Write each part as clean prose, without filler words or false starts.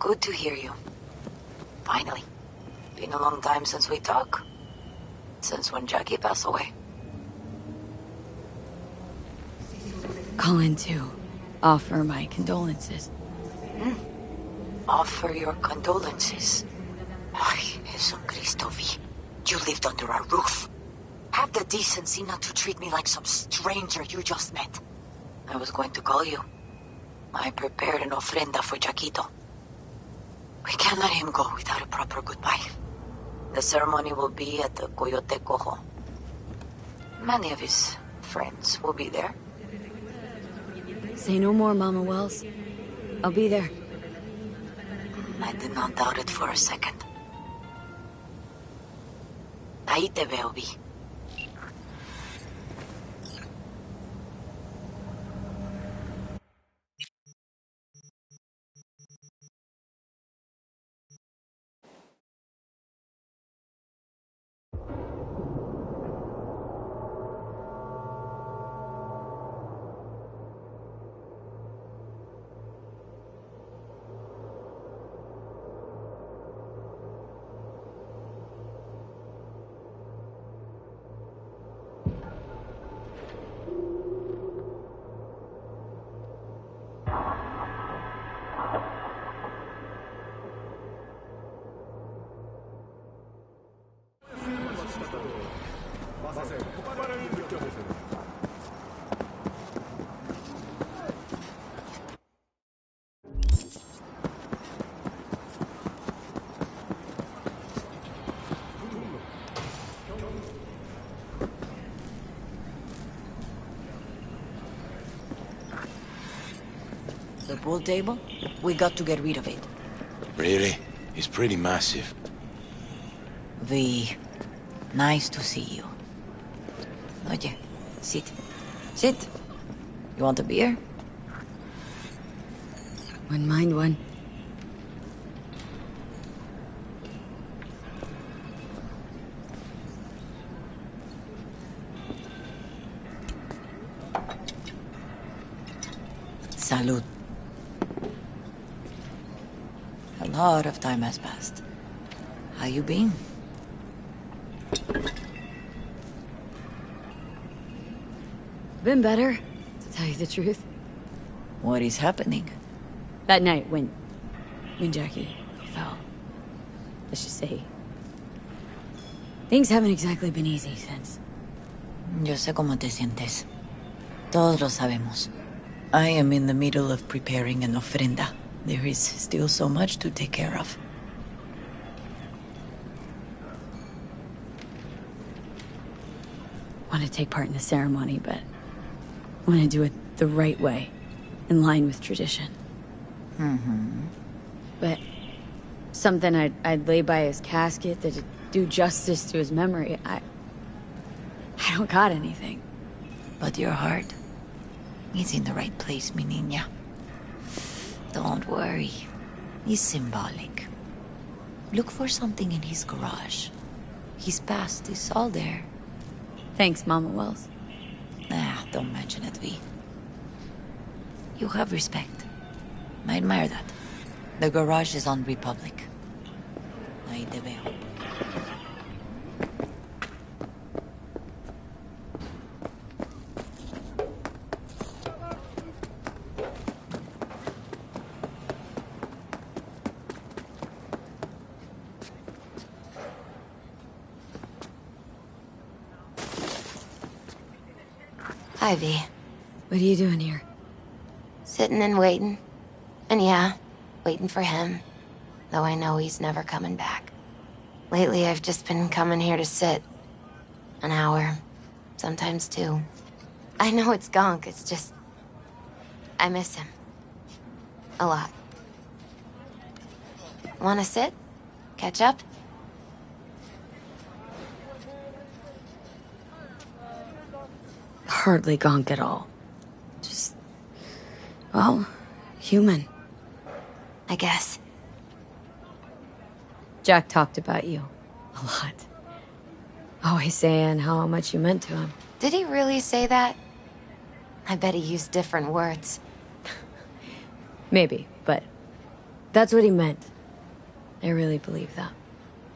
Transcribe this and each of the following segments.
Good to hear you. Finally. Been a long time since we talked. Since when Jackie passed away. Calling to offer my condolences. Offer your condolences. Ay, Jesucristo V. You lived under our roof. Have the decency not to treat me like some stranger you just met. I was going to call you. I prepared an ofrenda for Jaquito. We can't let him go without a proper goodbye. The ceremony will be at the Coyote Cojo. Many of his friends will be there. Say no more, Mama Wells. I'll be there. I did not doubt it for a second. Ahí te veo, Vi. The pool table? We got to get rid of it. Really? It's pretty massive. V, nice to see you. Oye, sit. Sit. You want a beer? Wouldn't mind one. Salud. A lot of time has passed. How you been? Been better, to tell you the truth. What is happening? That night when Jackie fell. Let's just say, things haven't exactly been easy since. Yo sé cómo te sientes. Todos lo sabemos. I am in the middle of preparing an ofrenda. There is still so much to take care of. I want to take part in the ceremony, but I want to do it the right way, in line with tradition. But something I'd lay by his casket that'd do justice to his memory, I don't got anything. But your heart is in the right place, mi niña. Don't worry. It's symbolic. Look for something in his garage. His past is all there. Thanks, Mama Wells. Don't mention it, V. You have respect. I admire that. The garage is on Republic. Ahí te veo. Hi, V. What are you doing here? Sitting and waiting. And yeah, waiting for him. Though I know he's never coming back. Lately, I've just been coming here to sit. An hour. Sometimes two. I know it's gunk, it's just... I miss him. A lot. Wanna sit? Catch up? Hardly gonk at all. Just, well, human. I guess. Jack talked about you a lot. Always saying how much you meant to him. Did he really say that? I bet he used different words. Maybe, but That's what he meant. I really believe that.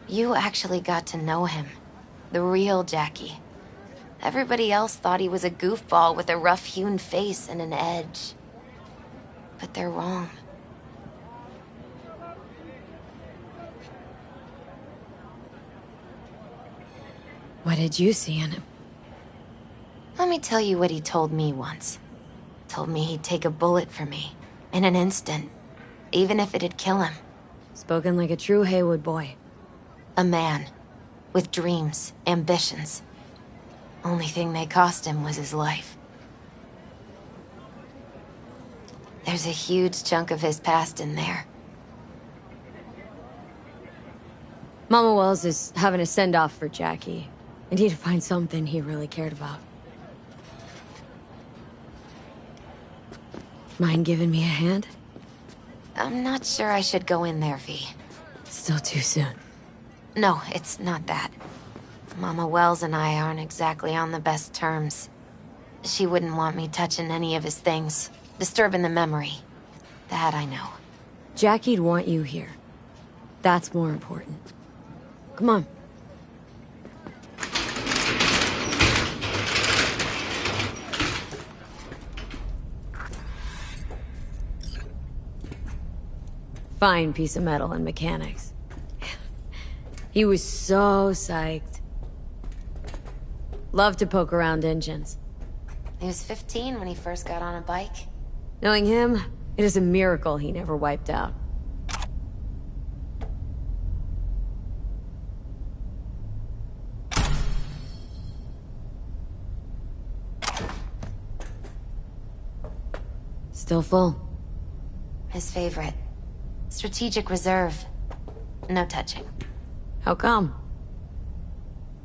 You actually got to know him. The real Jackie. Everybody else thought he was a goofball with a rough-hewn face and an edge. But they're wrong. What did you see in him? Let me tell you what he told me once. Told me he'd take a bullet for me. In an instant. Even if it'd kill him. Spoken like a true Haywood boy. A man. With dreams, ambitions. Only thing they cost him was his life. There's a huge chunk of his past in there. Mama Wells is having a send-off for Jackie. I need to find something he really cared about. Mind giving me a hand? I'm not sure I should go in there, V. Still too soon. No, it's not that. Mama Wells and I aren't exactly on the best terms. She wouldn't want me touching any of his things, disturbing the memory. That I know. Jackie'd want you here. That's more important. Come on. Fine piece of metal and mechanics. He was so psyched. Loved to poke around engines. He was 15 when he first got on a bike. Knowing him, it is a miracle he never wiped out. Still full. His favorite. Strategic reserve. No touching. How come?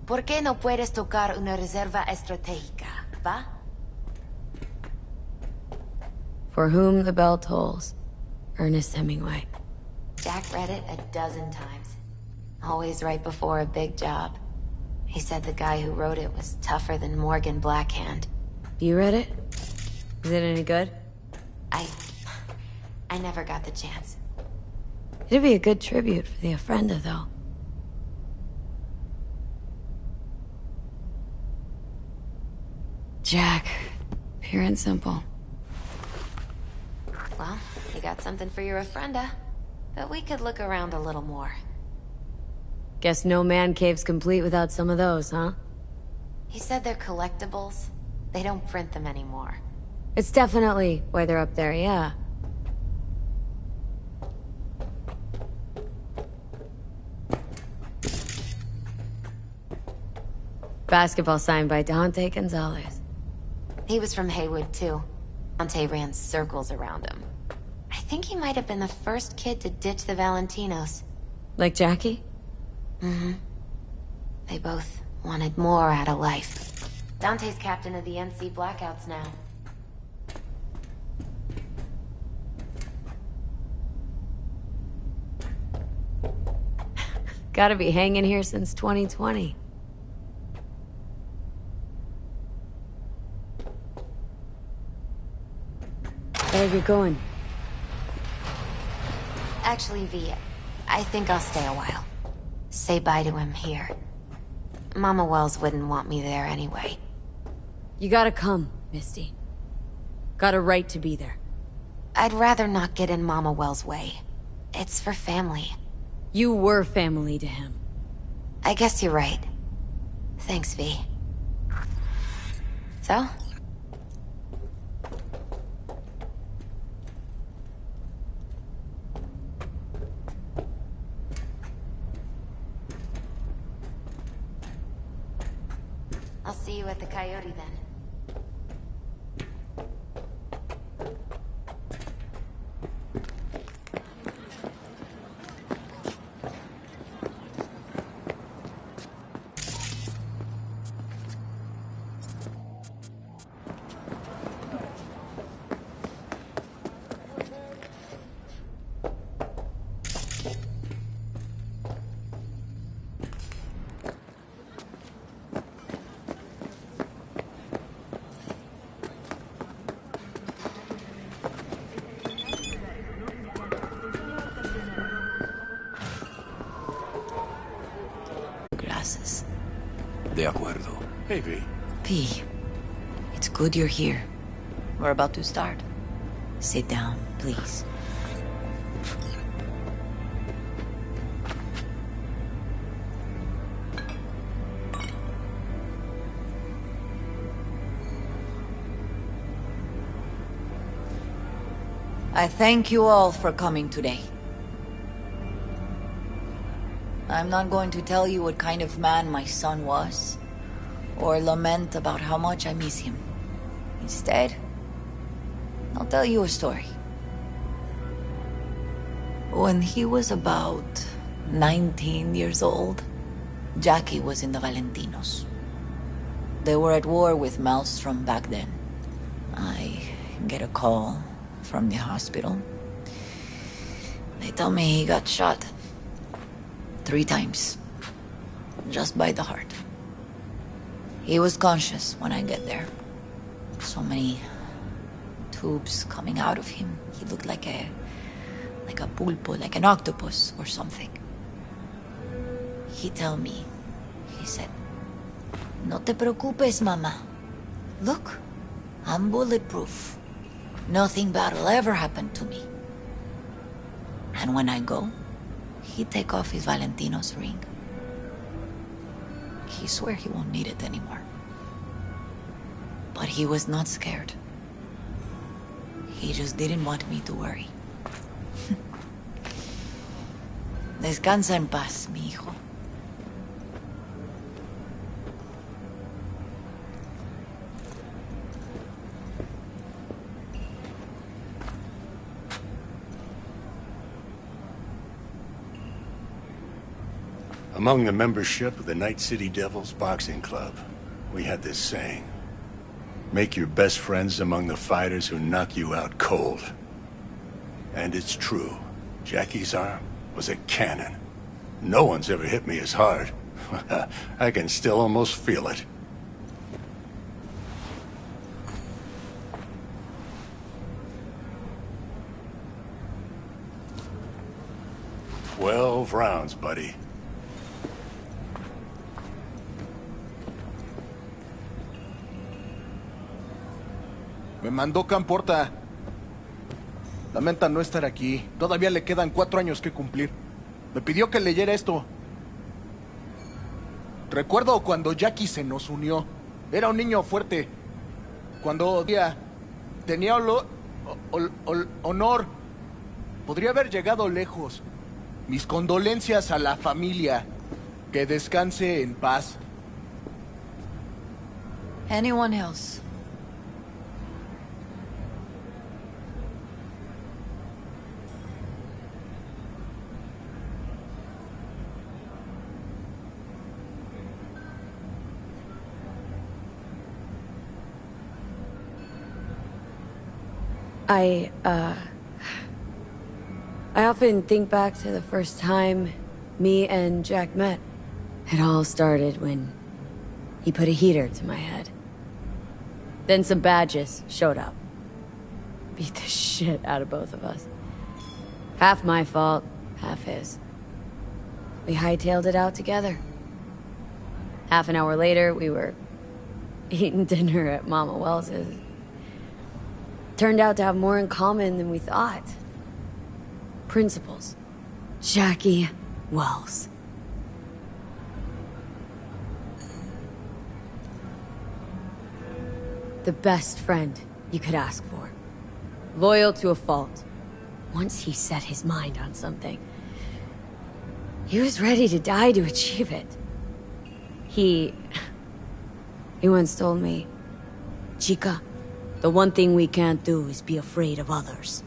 ¿Por qué no puedes tocar una reserva estratégica, va? For whom the bell tolls. Ernest Hemingway. Jack read it a dozen times. Always right before a big job. He said the guy who wrote it was tougher than Morgan Blackhand. You read it? Is it any good? I never got the chance. It'd be a good tribute for the Ofrenda, though. Jack. Pure and simple. Well, you got something for your Ofrenda. But we could look around a little more. Guess no man cave's complete without some of those, huh? He said they're collectibles. They don't print them anymore. It's definitely why they're up there, yeah. Basketball signed by Dante Gonzalez. He was from Haywood, too. Dante ran circles around him. I think he might have been the first kid to ditch the Valentinos. Like Jackie? Mm-hmm. They both wanted more out of life. Dante's captain of the NC Blackouts now. Gotta be hanging here since 2020. Better get going. Actually, V, I think I'll stay a while. Say bye to him here. Mama Wells wouldn't want me there anyway. You gotta come, Misty. Got a right to be there. I'd rather not get in Mama Wells' way. It's for family. You were family to him. I guess you're right. Thanks, V. So? I'll see you at the Coyote then. De acuerdo. Hey, V. P, it's good you're here. We're about to start. Sit down, please. I thank you all for coming today. I'm not going to tell you what kind of man my son was, or lament about how much I miss him. Instead, I'll tell you a story. When he was about 19 years old, Jackie was in the Valentinos. They were at war with Maelstrom back then. I get a call from the hospital. They tell me he got shot 3 times, just by the heart. He was conscious when I get there. So many tubes coming out of him. He looked like a pulpo, like an octopus or something. He tell me, he said, "No te preocupes, mama. Look, I'm bulletproof. Nothing bad will ever happen to me." And when I go, he take off his Valentino's ring. He swear he won't need it anymore. But he was not scared. He just didn't want me to worry. Descansa en paz, mi hijo. Among the membership of the Night City Devils Boxing Club, we had this saying: make your best friends among the fighters who knock you out cold. And it's true. Jackie's arm was a cannon. No one's ever hit me as hard. I can still almost feel it. "12 rounds, buddy." Me mandó Camporta. Lamenta no estar aquí. Todavía le quedan 4 años que cumplir. Me pidió que leyera esto. Recuerdo cuando Jackie se nos unió. Era un niño fuerte. Cuando tenía honor. Podría haber llegado lejos. Mis condolencias a la familia. Que descanse en paz. Anyone else? I often think back to the first time me and Jack met. It all started when he put a heater to my head. Then some badges showed up. Beat the shit out of both of us. Half my fault, half his. We hightailed it out together. Half an hour later, we were eating dinner at Mama Wells's. Turned out to have more in common than we thought. Principles. Jackie Wells. The best friend you could ask for. Loyal to a fault. Once he set his mind on something, he was ready to die to achieve it. He once told me, "Chica, the one thing we can't do is be afraid of others."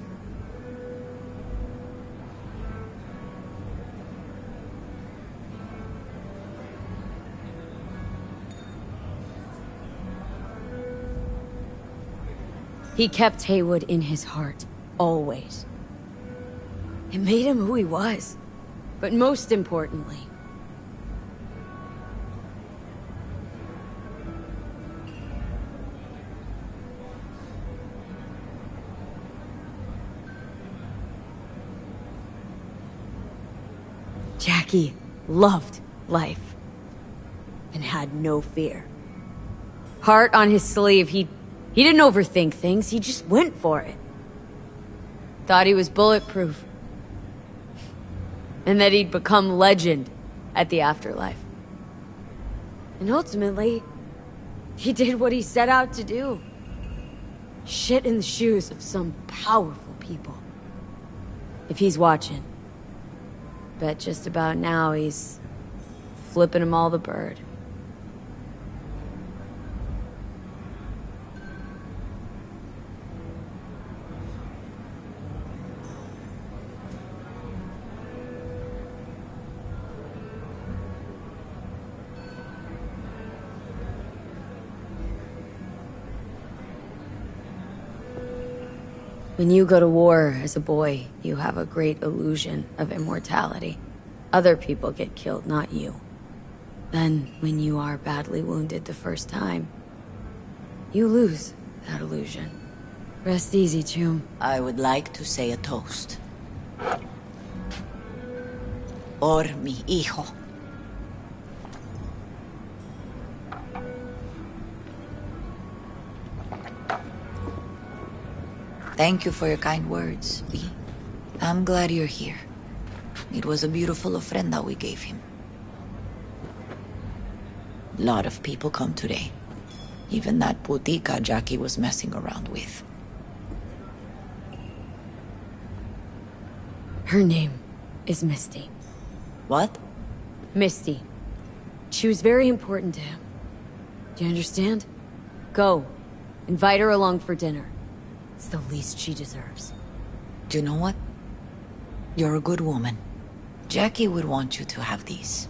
He kept Haywood in his heart, always. It made him who he was. But most importantly, Jackie loved life. and had no fear. Heart on his sleeve, he didn't overthink things, he just went for it. Thought he was bulletproof. And that he'd become legend at the afterlife. And ultimately, he did what he set out to do. Shit in the shoes of some powerful people. If he's watching, bet just about now he's flipping them all the bird. When you go to war as a boy, you have a great illusion of immortality. Other people get killed, not you. Then, when you are badly wounded the first time, you lose that illusion. Rest easy, Chum. I would like to say a toast. Por mi hijo. Thank you for your kind words, V. I'm glad you're here. It was a beautiful ofrenda we gave him. A lot of people come today. Even that putica Jackie was messing around with. Her name is Misty. What? Misty. She was very important to him. Do you understand? Go. Invite her along for dinner. It's the least she deserves. Do you know what? You're a good woman. Jackie would want you to have these.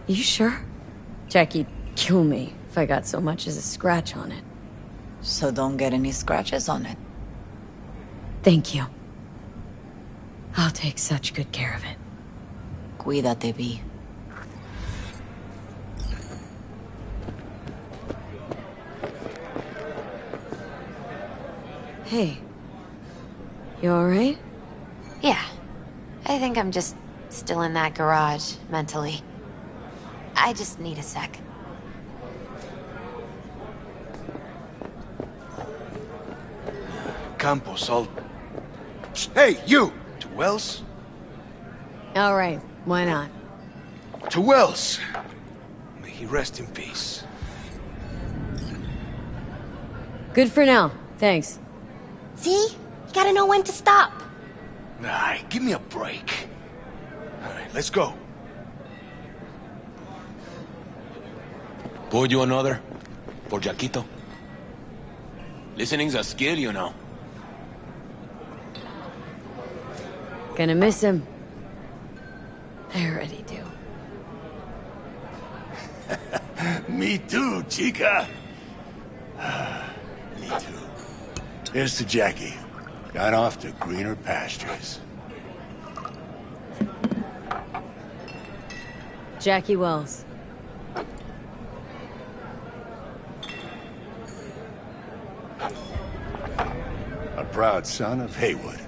You sure? Jackie'd kill me if I got so much as a scratch on it. So don't get any scratches on it. Thank you. I'll take such good care of it. Cuídate, V. Hey. You alright? Yeah. I think I'm just still in that garage, mentally. I just need a sec. Campos, all... Hey, you! To Wells? Alright, why not? To Wells! May he rest in peace. Good for now, thanks. See? You gotta know when to stop. Nah, give me a break. Alright, let's go. Pour you another? For Jaquito? Listening's a skill, you know. Gonna miss him. I already do. Me too, chica. Me too. Here's to Jackie. Got off to greener pastures. Jackie Wells. A proud son of Haywood.